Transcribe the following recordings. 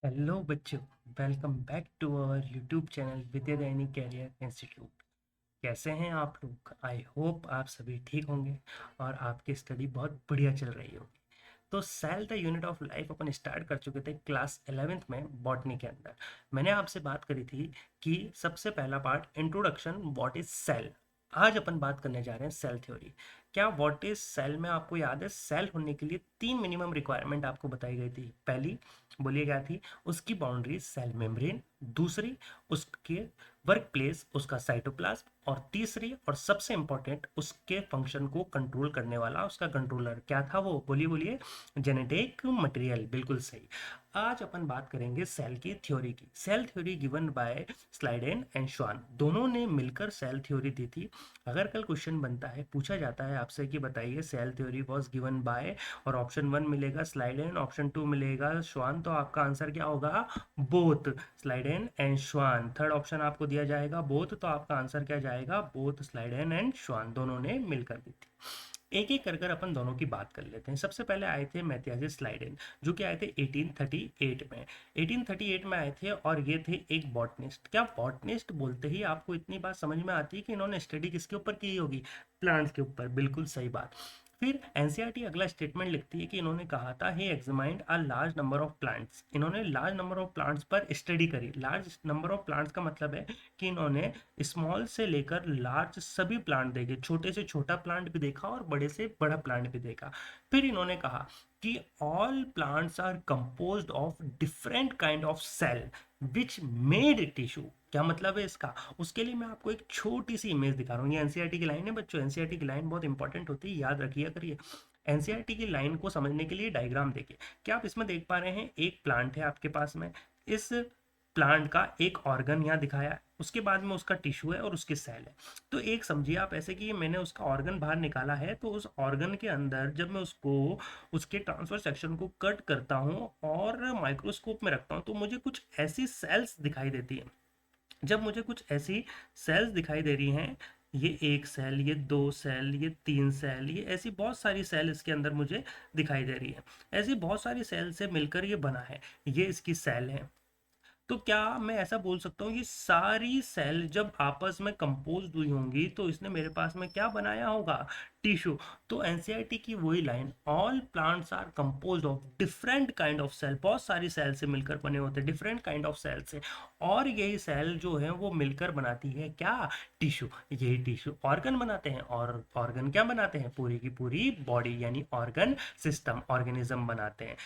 Hello बच्चों। Welcome back to our YouTube channel Vidyadayini Career Institute. कैसे हैं आप लोग? आई होप आप सभी ठीक होंगे और आपकी स्टडी बहुत बढ़िया चल रही होगी। तो cell the unit of life अपन स्टार्ट कर चुके थे क्लास 11th में बॉटनी के अंदर। मैंने आपसे बात करी थी कि सबसे पहला part introduction what is cell. आज अपन बात करने जा रहे हैं सेल थ्योरी। क्या व्हाट इज सेल में आपको याद है? सेल होने के लिए तीन मिनिमम रिक्वायरमेंट आपको बताई गई थी। पहली बोलिए क्या थी? उसकी बाउंड्री सेल मेम्ब्रेन, दूसरी उसके वर्क प्लेस उसका साइटोप्लाज्म, और तीसरी और सबसे इंपॉर्टेंट उसके फंक्शन को कंट्रोल करने वाला उसका कंट्रोलर क्या था? वो बोलिए बोलिए। जेनेटिक मटेरियल, बिल्कुल सही। आज अपन बात करेंगे सेल की थ्योरी की। Cell theory given by Schleiden and Schwann, दोनों ने मिलकर सेल थ्योरी दी थी। अगर कल क्वेश्चन बनता है, पूछा जाता है आपसे कि बताइए cell theory was given by, और ऑप्शन वन मिलेगा स्लाइडेन, ऑप्शन टू मिलेगा श्वान, तो आपका आंसर क्या होगा? Both Schleiden and Schwann. Third option आपको दिया जाएगा बोथ, तो आपका आंसर क्या जाएगा? बोथ स्लाइडेन एंड श्वान, दोनों ने मिलकर दी थी। एक एक कर कर अपन दोनों की बात कर लेते हैं। सबसे पहले आए थे मैथियास स्लाइडेन, जो कि आए थे 1838 में। 1838 में आए थे और ये थे एक बॉटनिस्ट। क्या बॉटनिस्ट बोलते ही आपको इतनी बात समझ में आती है कि इन्होंने स्टडी किसके ऊपर की होगी? प्लांट्स के ऊपर, बिल्कुल सही बात। फिर एनसीईआरटी अगला स्टेटमेंट लिखती है कि इन्होंने कहा था he examined a large number of plants. इन्होंने लार्ज नंबर ऑफ प्लांट्स पर स्टडी करी। लार्ज नंबर ऑफ प्लांट्स का मतलब है कि इन्होंने स्मॉल से लेकर लार्ज सभी प्लांट देखे, छोटे से छोटा प्लांट भी देखा और बड़े से बड़ा प्लांट भी देखा। फिर इन्होंने कहा कि all plants are composed of different kind of cell which made tissue. क्या मतलब है इसका? उसके लिए मैं आपको एक छोटी सी इमेज दिखा रहा हूँ। ये एनसीईआरटी की लाइन है बच्चों। एनसीईआरटी की लाइन बहुत इंपॉर्टेंट होती है, याद रखिए करिए। एनसीईआरटी की लाइन को समझने के लिए डायग्राम देखिए। क्या आप इसमें देख पा रहे हैं? एक प्लांट है आपके पास में। इस प्लांट का एक ऑर्गन यहाँ दिखाया है, उसके बाद में उसका टिश्यू है और उसके सेल है। तो एक समझिए आप ऐसे कि मैंने उसका ऑर्गन बाहर निकाला है, तो उस ऑर्गन के अंदर जब मैं उसको उसके ट्रांसफर सेक्शन को कट करता हूँ और माइक्रोस्कोप में रखता हूँ, तो मुझे कुछ ऐसी सेल्स दिखाई देती है। जब मुझे कुछ ऐसी सेल्स दिखाई दे रही हैं, ये एक सेल, ये दो सेल, ये तीन सेल, ये ऐसी बहुत सारी सेल इसके अंदर मुझे दिखाई दे रही है। ऐसी बहुत सारी सेल से मिलकर ये बना है। ये इसकी सेल है। तो क्या मैं ऐसा बोल सकता हूँ, ये सारी सेल जब आपस में कंपोज हुई होंगी तो इसने मेरे पास में क्या बनाया होगा? टिश्यू। तो एनसीईआरटी की वही line, all plants are compose of different kind of cell, बहुत सारी सेल से मिलकर बने होते हैं, डिफरेंट काइंड ऑफ सेल से। और यही सेल जो है वो मिलकर बनाती है क्या? टिश्यू। यही टिश्यू ऑर्गन बनाते हैं, और ऑर्गन क्या बनाते हैं? पूरी की पूरी बॉडी यानी ऑर्गन सिस्टम, ऑर्गेनिज्म बनाते हैं।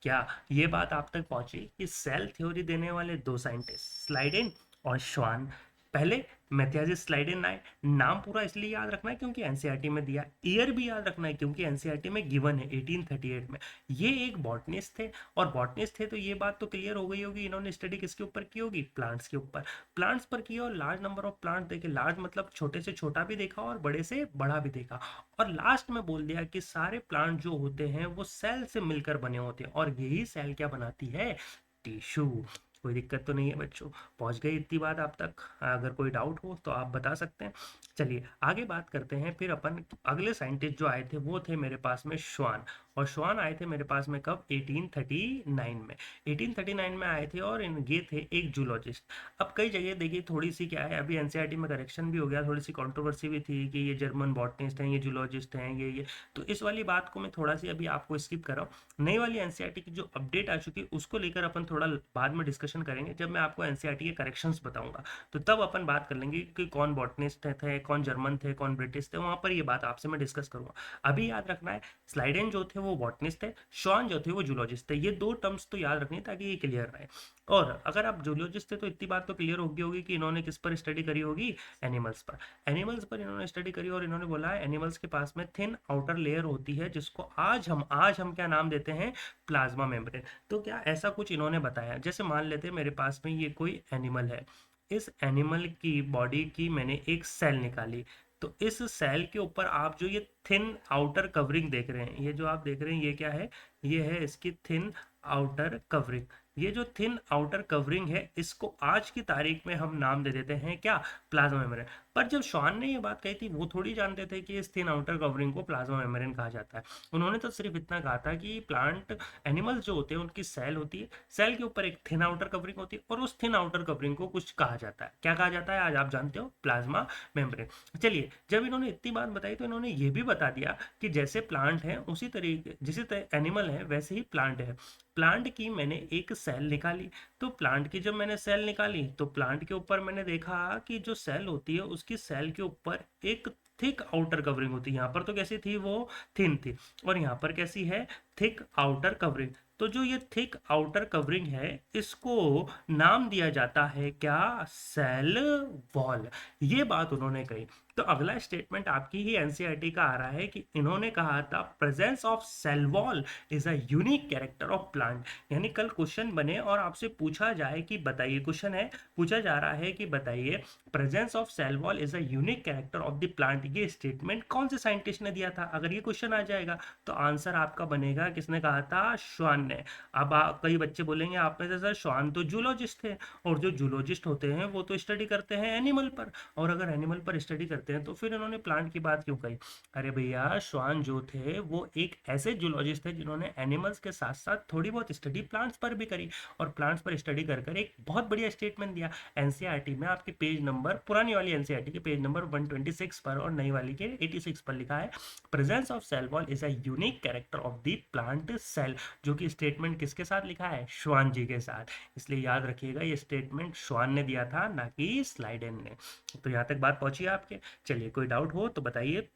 क्या ये बात आप तक पहुंची कि सेल थ्योरी देने वाले दो साइंटिस्ट स्लाइडेन और श्वान? पहले मैथियास स्लाइडेन आए। नाम पूरा इसलिए याद रखना है क्योंकि एनसीईआरटी में दिया। ईयर भी याद रखना है क्योंकि एनसीईआरटी में गिवन है 1838 में। ये एक बॉटनिस्ट थे, और बॉटनिस्ट थे तो ये बात तो क्लियर हो गई होगी इन्होंने स्टडी किसके ऊपर की होगी? प्लांट्स के ऊपर। प्लांट्स पर की और लार्ज नंबर ऑफ प्लांट देखे। लार्ज मतलब छोटे से छोटा भी देखा और बड़े से बड़ा भी देखा। और लास्ट में बोल दिया कि सारे प्लांट जो होते हैं वो सेल से मिलकर बने होते हैं, और यही सेल क्या बनाती है? टिश्यू। कोई दिक्कत तो नहीं है बच्चों? पहुंच गई इतनी बात आप तक? अगर कोई डाउट हो तो आप बता सकते हैं। चलिए आगे बात करते हैं। फिर अपन अगले साइंटिस्ट जो आए थे वो थे मेरे पास में श्वान। और श्वान आए थे मेरे पास में कब? 1839 में। 1839 में आए थे और ये थे एक जूलॉजिस्ट। अब कई जगह देखिए थोड़ी सी क्या है, अभी एनसीईआरटी में करेक्शन भी हो गया, थोड़ी सी कंट्रोवर्सी भी थी कि ये जर्मन बॉटनिस्ट हैं, ये जूलॉजिस्ट हैं, ये तो इस वाली बात को मैं थोड़ा सी अभी आपको स्किप कर रहा हूँ। नई वाली एनसीईआरटी की जो अपडेट आ चुकी है उसको लेकर अपन थोड़ा बाद में डिस्कशन करेंगे, जब मैं आपको एनसीईआरटी के करेक्शंस बताऊंगा। तो तब अपन बात कर लेंगे कि कौन बॉटनिस्ट थे, कौन जर्मन थे, कौन ब्रिटिश थे, वहां पर ये बात आपसे मैं डिस्कस करूंगा। अभी याद रखना है, स्लाइडेन जो थे वो बॉटनिस्ट थे, शॉन जो थे वो जूलॉजिस्ट थे। ये दो टर्म्स तो याद रखनी ताकि ये क्लियर रहे। और अगर आप जूलॉजिस्ट थे तो इतनी बात तो क्लियर होगी होगी कि इन्होंने किस पर स्टडी करी होगी? एनिमल्स पर। एनिमल्स पर इन्होंने स्टडी करी और इन्होंने बोला है एनिमल्स के पास में थिन आउटर लेयर होती है जिसको आज हम क्या नाम देते हैं? Plasma membrane. तो क्या ऐसा कुछ इन्होंने बताया? जैसे मान लेते हैं मेरे पास में ये कोई एनिमल है, इस एनिमल की बॉडी की मैंने एक सेल निकाली। तो इस सेल के ऊपर आप जो ये थिन आउटर कवरिंग देख रहे हैं, ये जो आप देख रहे हैं ये क्या है? ये है इसकी थिन आउटर कवरिंग। ये जो थिन आउटर कवरिंग है इसको आज की तारीख में हम नाम दे देते हैं क्या, प्लाज्मा मेम्ब्रेन। पर जब श्वान ने ये बात कही थी वो थोड़ी जानते थे कि इस थिन आउटर कवरिंग को प्लाज्मा मेम्ब्रेन कहा जाता है। उन्होंने तो सिर्फ इतना कहा था कि प्लांट एनिमल्स जो होते हैं उनकी सेल होती है, सेल के ऊपर एक थिन आउटर कवरिंग होती है और उस थिन आउटर कवरिंग को कुछ कहा जाता है। क्या कहा जाता है आज आप जानते हो, प्लाज्मा मेम्ब्रेन। चलिए, जब इन्होंने इतनी बात बताई तो इन्होंने ये भी बता दिया कि जैसे प्लांट है उसी तरीके, जिस एनिमल है वैसे ही प्लांट है। प्लांट की मैंने एक सेल निकाली, तो प्लांट की जब मैंने सेल निकाली तो प्लांट के ऊपर मैंने देखा कि जो सेल होती है उसकी सेल के ऊपर एक थिक आउटर कवरिंग होती है। यहाँ पर तो कैसी थी, वो थिन थी, और यहाँ पर कैसी है, थिक आउटर कवरिंग। तो जो ये थिक आउटर कवरिंग है इसको नाम दिया जाता है क्या, सेल वॉल। ये बात उन्होंने कही। तो अगला स्टेटमेंट आपकी ही एनसीईआरटी का आ रहा है कि इन्होंने कहा था presence of cell wall is a unique character of plant. यानी कल क्वेश्चन बने और आपसे पूछा जाए कि बताइए, क्वेश्चन है पूछा जा रहा है कि बताइए presence of cell wall is a unique character of the plant, ये स्टेटमेंट कौन से साइंटिस्ट ने दिया था। अगर ये क्वेश्चन आ जाएगा तो आंसर आपका बनेगा किसने कहा था, श्वान ने। अब कई बच्चे बोलेंगे आप में से सर श्वान तो जूलॉजिस्ट थे, और जो जूलॉजिस्ट होते हैं वो तो स्टडी करते हैं एनिमल पर, और अगर एनिमल पर स्टडी करते हैं तो फिर इन्होंने प्लांट की बात क्यों कही। अरे भैया, श्वान जो थे वो एक ऐसे जूलॉजिस्ट थे जिन्होंने एनिमल्स के साथ साथ थोड़ी बहुत स्टडी प्लांट्स पर भी करी, और प्लांट्स पर स्टडी कर कर एक बहुत बढ़िया स्टेटमेंट दिया। एनसीईआरटी में आपके पेज नंबर, पुरानी वाली एनसीईआरटी के पेज नंबर 126 पर और नई वाली के 86 पर लिखा है presence of cell wall is a unique character of the plant cell, जो कि स्टेटमेंट किसके साथ लिखा है, श्वान जी के साथ। इसलिए याद रखिएगा ये स्टेटमेंट श्वान ने दिया था, ना कि स्लाइडेन ने। तो यहाँ तक बात पहुंची आपके। चलिए, कोई डाउट हो तो बताइए,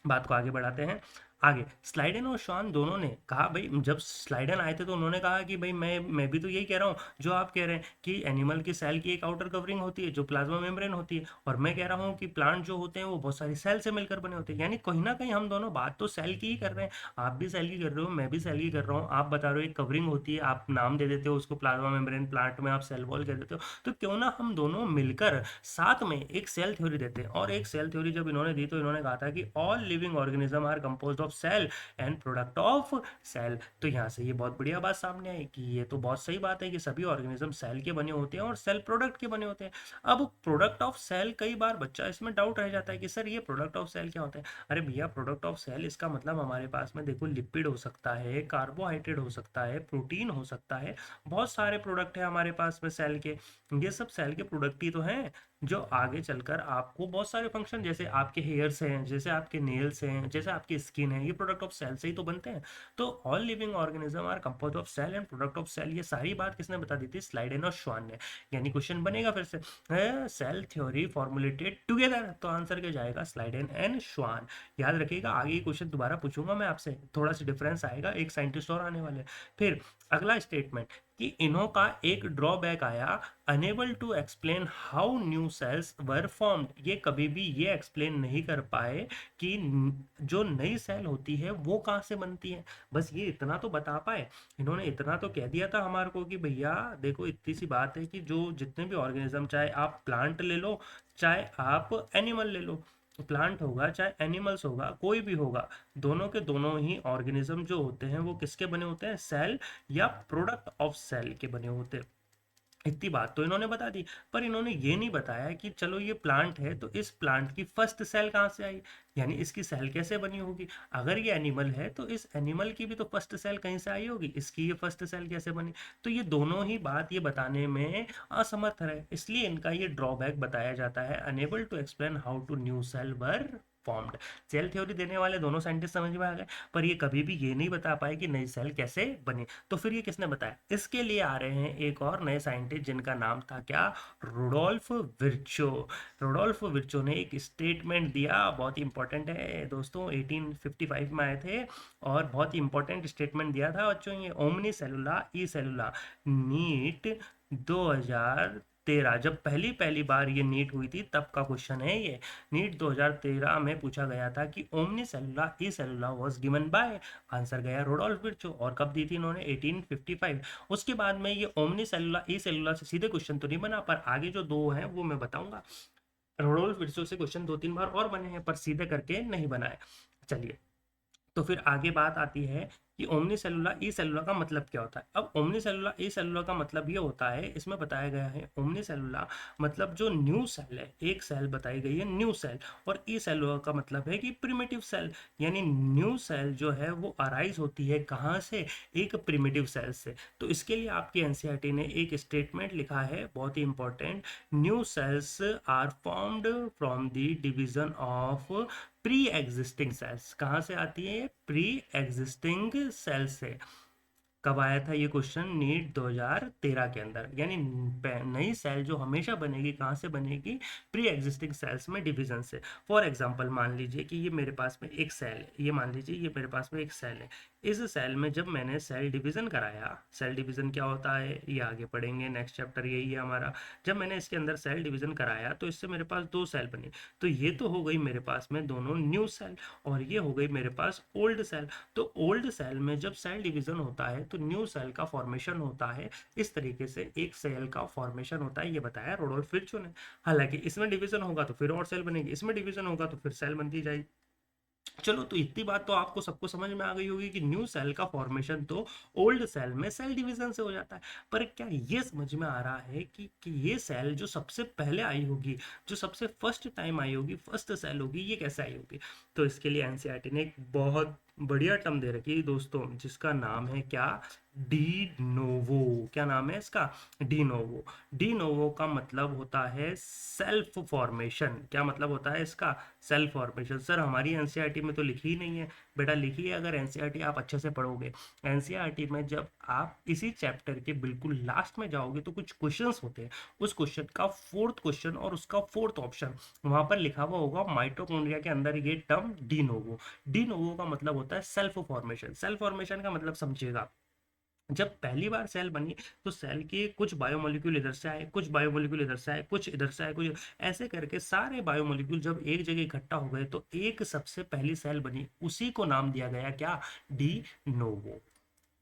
बात को आगे बढ़ाते हैं। आगे स्लाइडन और शॉन दोनों ने कहा, भाई जब स्लाइडन आए थे तो उन्होंने कहा कि भाई मैं भी तो यही कह रहा हूँ जो आप कह रहे हैं कि एनिमल की सेल की एक आउटर कवरिंग होती है जो प्लाज्मा मेम्ब्रेन होती है, और मैं कह रहा हूँ कि प्लांट जो होते हैं वो बहुत सारी सेल से मिलकर बने होते हैं। यानी कहीं ना कहीं हम दोनों बात तो सेल की ही कर रहे हैं। आप भी सेल की कर रहे हो, मैं भी सेल की कर रहा हूँ। आप बता रहे हो एक कवरिंग होती है, आप नाम दे देते हो उसको प्लाज्मा मेम्ब्रेन, प्लांट में आप सेल वॉल कह देते हो। तो क्यों ना हम दोनों मिलकर साथ में एक सेल थ्योरी देते हैं। और एक सेल थ्योरी जब इन्होंने दी तो इन्होंने कहा था कि all living organism are composed of cell and product of cell. तो यहाँ से ये बहुत बढ़िया बात सामने आई कि ये तो बहुत सही बात है कि सभी ऑर्गेनिज्म सेल के बने होते हैं और सेल प्रोडक्ट के बने होते हैं। अब प्रोडक्ट ऑफ सेल, कई बार बच्चा इसमें डाउट रह जाता है कि सर ये प्रोडक्ट ऑफ सेल क्या होता है। अरे भैया, प्रोडक्ट ऑफ सेल इसका मतलब हमारे पास में देखो लिपिड हो सकता है, कार्बोहाइड्रेट हो सकता है, प्रोटीन हो सकता है, बहुत सारे प्रोडक्ट है हमारे पास में सेल के। ये सब सेल के प्रोडक्ट ही तो हैं जो आगे चलकर आपको बहुत सारे फंक्शन, जैसे आपके हेयर्स हैं, जैसे आपके नेल्स हैं, जैसे आपकी स्किन है, ये प्रोडक्ट ऑफ सेल से ही तो बनते हैं। तो all living organism are composed of cell and product of cell, ये सारी बात किसने बता दी थी, स्लाइडेन और श्वान ने। यानी क्वेश्चन बनेगा फिर से, सेल थ्योरी फॉर्मुलेटेड टुगेदर, तो आंसर क्या जाएगा, स्लाइडेन एंड श्वान। याद रखिएगा, आगे ये क्वेश्चन दोबारा पूछूंगा मैं आपसे, थोड़ा सा डिफरेंस आएगा, एक साइंटिस्ट और आने वाले। फिर अगला स्टेटमेंट कि इन्हों का एक ड्रॉबैक आया, unable to explain how new cells were formed. ये कभी भी ये एक्सप्लेन नहीं कर पाए कि जो नई सेल होती है वो कहाँ से बनती है। बस ये इतना तो बता पाए, इन्होंने इतना तो कह दिया था हमारे को कि भैया देखो इतनी सी बात है कि जो जितने भी ऑर्गेनिज्म, चाहे आप प्लांट ले लो चाहे आप एनिमल ले लो, प्लांट होगा चाहे एनिमल्स होगा, कोई भी होगा, दोनों के दोनों ही ऑर्गेनिज्म जो होते हैं वो किसके बने होते हैं, सेल या प्रोडक्ट ऑफ सेल के बने होते हैं। इतनी बात तो इन्होंने बता दी, पर इन्होंने ये नहीं बताया कि चलो ये प्लांट है तो इस प्लांट की फर्स्ट सेल कहाँ से आई, यानी इसकी सेल कैसे बनी होगी। अगर ये एनिमल है तो इस एनिमल की भी तो फर्स्ट सेल कहीं से आई होगी, इसकी ये फर्स्ट सेल कैसे बनी। तो ये दोनों ही बात ये बताने में असमर्थ है, इसलिए इनका ये ड्रॉबैक बताया जाता है, unable to explain how two new cell were formed. Cell theory देने वाले दोनों साइंटिस्ट समझ में आ गए, पर ये कभी भी ये नहीं बता पाए कि नई सेल कैसे बनी। तो फिर ये किसने बताया, इसके लिए आ रहे हैं एक और नए साइंटिस्ट जिनका नाम था क्या, रुडोल्फ विर्चो। रुडोल्फ विर्चो ने एक स्टेटमेंट दिया, बहुत ही इंपॉर्टेंट है दोस्तों, 1855 में आए थे और बहुत ही इंपॉर्टेंट स्टेटमेंट दिया था बच्चों, ये ओमनी सेलुला ई सेलुला नीट 2013, जब पहली पहली बार ये नीट हुई थी तब का क्वेश्चन है ये। नीट 2013 में पूछा गया था कि omnis cellula e cellula was given by, answer गया रोडोल्फ विर्चो, और कब दी थी इन्होंने, 1855। उसके बाद में ये ओमनी सेलुला ई सेलुला से सीधे क्वेश्चन तो नहीं बना, पर आगे जो दो हैं वो मैं बताऊंगा। रोडोल्फ विर्चो से क्वेश्चन दो तीन बार और बने हैं पर सीधे करके नहीं बनाए। चलिए, तो फिर आगे बात आती है कि ओमनी सेलुलर ई सेलुलर का मतलब क्या होता है। अब ओमनी सेलुलर ई सेलुलर का मतलब ये होता है, इसमें बताया गया है ओमनी सेलुलर मतलब जो न्यू सेल है, एक सेल बताई गई है न्यू सेल, और ई सेलुलर का मतलब है कि प्रिमिटिव सेल, यानी न्यू सेल जो है वो अराइज होती है कहाँ से, एक प्रिमिटिव सेल से। तो इसके लिए आपकी एनसीईआरटी ने एक स्टेटमेंट लिखा है बहुत ही important, new cells are formed from the division of pre existing cells. कहाँ से आती है, प्री एग्जिस्टिंग सेल से। कब आया था ये क्वेश्चन, नीट 2013 के अंदर। यानी नई सेल जो हमेशा बनेगी कहाँ से बनेगी, प्री एग्जिस्टिंग सेल्स में डिवीजन से। फॉर एग्जांपल मान लीजिए कि ये मेरे पास में एक सेल है, ये मान लीजिए ये मेरे पास में एक सेल है। इस सेल में जब मैंने सेल डिवीजन कराया, सेल डिवीजन क्या होता है ये आगे पढ़ेंगे, नेक्स्ट चैप्टर यही है हमारा। जब मैंने इसके अंदर सेल डिवीजन कराया तो इससे मेरे पास दो सेल बनी। तो ये तो हो गई मेरे पास में दोनों न्यू सेल, और ये हो गई मेरे पास ओल्ड सेल। तो ओल्ड सेल में जब सेल डिवीजन होता है तो न्यू सेल का फॉर्मेशन होता है। इस तरीके से एक सेल का फॉर्मेशन होता है, ये बताया रोडोल्फ विर्चो ने। हालांकि इसमें डिवीजन होगा तो फिर और सेल बनेगी, इसमें डिवीजन होगा तो फिर सेल बनती जाएगी। चलो, तो इतनी बात तो आपको सबको समझ में आ गई होगी कि न्यू सेल का फॉर्मेशन तो ओल्ड सेल में सेल डिवीजन से हो जाता है। पर क्या ये समझ में आ रहा है कि ये सेल जो सबसे पहले आई होगी, जो सबसे फर्स्ट टाइम आई होगी, फर्स्ट सेल होगी, ये कैसे आई होगी। तो इसके लिए एनसीईआरटी ने एक बहुत बढ़िया टर्म दे रखी है दोस्तों, जिसका नाम है क्या, डी नोवो। क्या नाम है इसका, डी नोवो। डी नोवो का मतलब होता है सेल्फ फॉर्मेशन। क्या मतलब होता है इसका, सेल्फ फॉर्मेशन। सर हमारी एनसीईआरटी में तो लिखी ही नहीं है। बेटा लिखी है, अगर एनसीईआरटी आप अच्छे से पढ़ोगे। एनसीईआरटी में जब आप इसी चैप्टर के बिल्कुल लास्ट में जाओगे तो कुछ क्वेश्चंस होते हैं, उस क्वेश्चन का फोर्थ क्वेश्चन और उसका फोर्थ ऑप्शन वहां पर लिखा हुआ होगा माइटोकॉन्ड्रिया के अंदर ये term de novo. De novo का मतलब होता है सेल्फ फॉर्मेशन। सेल्फ फॉर्मेशन का मतलब समझिएगा, जब पहली बार सेल बनी तो सेल के कुछ बायोमोलिक्यूल इधर से आए, कुछ बायोमोलिक्यूल इधर से आए, कुछ इधर से आए, कुछ ऐसे करके सारे बायोमोलिक्यूल जब एक जगह इकट्ठा हो गए तो एक सबसे पहली सेल बनी, उसी को नाम दिया गया क्या, डी नोवो।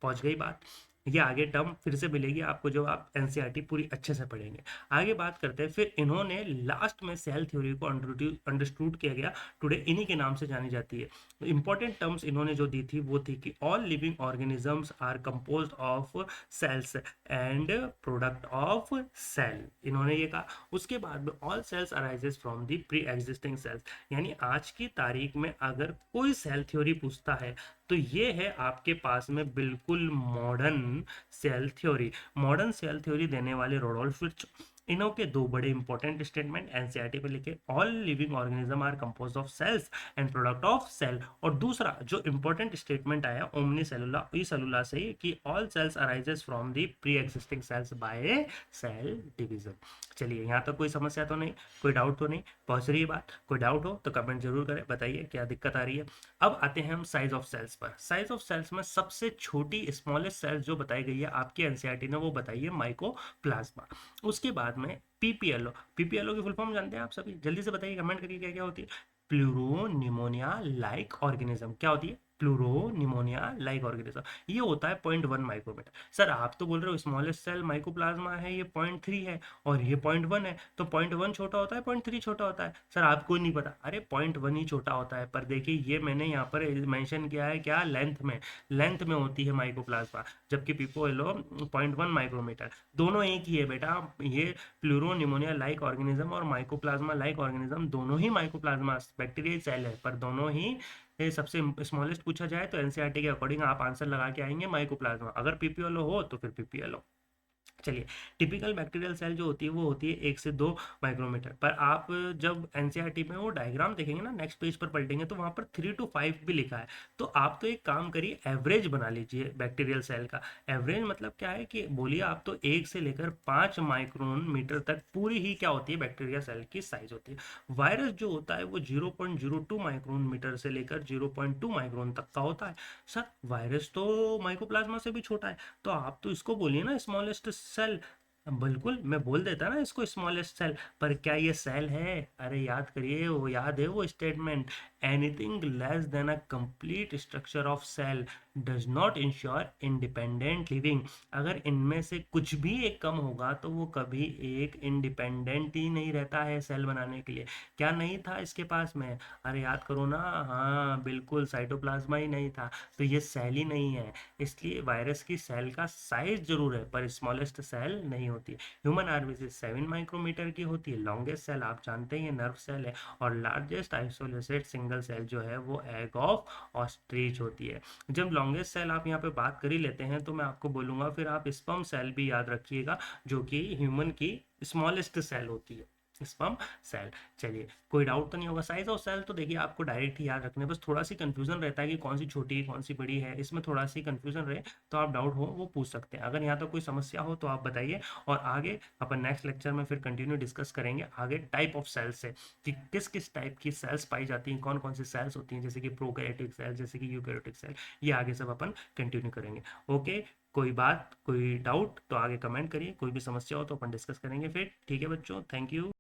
पहुंच गई बात। ये आगे टर्म फिर से मिलेगी आपको जब आप एनसीईआरटी पूरी अच्छे से पढ़ेंगे। आगे बात करते हैं, फिर इन्होंने लास्ट में सेल थ्योरी को अंडरस्टूड किया गया, टुडे इन्हीं के नाम से जानी जाती है। इंपॉर्टेंट टर्म्स इन्होंने जो दी थी वो थी कि all living organisms are composed of cells and product of cell, इन्होंने ये कहा। उसके बाद में all cells arises from the pre existing cells, यानी आज की तारीख में अगर कोई सेल थ्योरी पूछता है तो ये है आपके पास में बिल्कुल modern cell theory. Modern cell theory देने वाले रोडोल्फ विर्च, इन्हों के दो बड़े इंपॉर्टेंट स्टेटमेंट एनसीईआरटी पे लिखे, all living organism are composed of cells and product of cell. और दूसरा जो इंपॉर्टेंट स्टेटमेंट आया ओमनी सेलुला ई सेलुला से कि all cells arises from the pre existing cells by cell division. चलिए यहाँ तक कोई समस्या तो नहीं, कोई डाउट तो नहीं, पहुंच रही है बात। कोई डाउट हो तो कमेंट जरूर करें, बताइए क्या दिक्कत आ रही है। अब आते हैं हम साइज ऑफ सेल्स पर। साइज ऑफ सेल्स में सबसे छोटी स्मॉलेस्ट सेल्स जो बताई गई है आपकी एनसीईआरटी ने वो बताई है माइकोप्लाज्मा। उसके बाद में पीपीएलओ। पीपीएलओ की फुल फॉर्म जानते हैं आप सभी, जल्दी से बताइए, कमेंट करिए क्या क्या होती है। Pleuropneumonia like organism. क्या होती है, प्लूरोनिमोनिया लाइक ऑर्गेनिज्म। ये होता है 0.1 माइक्रोमीटर। सर आप तो बोल रहे हो स्मॉलेस्ट सेल माइकोप्लाज्मा है, ये 0.3 है और ये 0.1 है, तो 0.1 छोटा होता है 0.3 छोटा होता है। सर आपको नहीं पता, अरे 0.1 ही छोटा होता है। पर देखिए ये मैंने यहाँ पर मेंशन किया है क्या, लेंथ में, लेंथ में होती है माइकोप्लाज्मा, जबकि पीपीएलओ 0.1 माइक्रोमीटर। दोनों एक ही है बेटा, ये प्लूरोनिमोनिया लाइक ऑर्गेनिज्म और माइकोप्लाज्मा लाइक ऑर्गेनिज्म दोनों ही माइकोप्लाज्मा बैक्टीरियल सेल है, पर दोनों ही सबसे स्मॉलेस्ट पूछा जाए तो एनसीईआरटी के अकॉर्डिंग आप आंसर लगा के आएंगे माइकोप्लाज्मा, अगर पीपीएलओ हो तो फिर पीपीएलओ। चलिए, टिपिकल बैक्टीरियल सेल जो होती है वो होती है 1 से 2 माइक्रोमीटर। पर आप जब एनसीईआरटी में वो डायग्राम देखेंगे ना, नेक्स्ट पेज पर पलटेंगे तो वहां पर 3 to 5 भी लिखा है। तो आप तो एक काम करिए, एवरेज बना लीजिए बैक्टीरियल सेल का। एवरेज मतलब क्या है कि बोलिए आप तो 1 से लेकर 5 माइक्रोन मीटर तक पूरी ही क्या होती है बैक्टीरिया सेल की साइज होती है। वायरस जो होता है वो 0.02 माइक्रोन मीटर से लेकर 0.2 माइक्रोन तक का होता है। सर वायरस तो माइकोप्लाज्मा से भी छोटा है, तो आप तो इसको बोलिए ना स्मॉलेस्ट सेल। बिल्कुल मैं बोल देता ना इसको स्मॉलेस्ट सेल, पर क्या ये सेल है, अरे याद करिए, वो याद है वो statement, anything less than a complete structure of cell does not ensure independent living. अगर इनमें से कुछ भी एक कम होगा तो वो कभी एक इंडिपेंडेंट ही नहीं रहता है सेल बनाने के लिए। क्या नहीं था इसके पास में? अरे याद करो ना, हाँ बिल्कुल, साइटोप्लाज्मा ही नहीं था, तो ये सेल ही नहीं है। इसलिए वायरस की सेल का साइज जरूर है पर स्मॉलेस्ट सेल नहीं होती। ह्यूमन आरबीसी 7 माइक्रोमीटर की होती है। लॉन्गेस्ट सेल आप जानते ही हैं नर्व सेल है। और लार्जेस्ट आइसोलेटेड सिंगल सेल जो है वो एग ऑफ ऑस्ट्रिच होती है। जब लॉन्गेस्ट सेल आप यहाँ पे बात कर ही लेते हैं तो मैं आपको बोलूँगा फिर आप स्पर्म सेल भी याद रखिएगा, जो कि ह्यूमन की स्मॉलेस्ट सेल होती है, स्पर्म सेल। चलिए, कोई डाउट तो नहीं होगा? साइज ऑफ सेल तो देखिए आपको डायरेक्ट ही याद रखने, बस थोड़ा सी कंफ्यूजन रहता है कि कौन सी छोटी है कौन सी बड़ी है, इसमें थोड़ा सी कंफ्यूजन रहे तो आप डाउट हो वो पूछ सकते हैं। अगर यहाँ तक कोई समस्या हो तो आप बताइए, और आगे अपन नेक्स्ट लेक्चर में फिर कंटिन्यू डिस्कस करेंगे आगे टाइप ऑफ सेल्स से, कि किस किस टाइप की सेल्स पाई जाती हैं, कौन कौन सी सेल्स होती हैं, जैसे कि प्रोकैरियोटिक सेल, जैसे कि यूकैरियोटिक सेल। ये आगे सब अपन कंटिन्यू करेंगे। ओके, कोई बात कोई डाउट तो आगे कमेंट करिए, कोई भी समस्या हो तो अपन डिस्कस करेंगे फिर। ठीक है बच्चों, थैंक यू।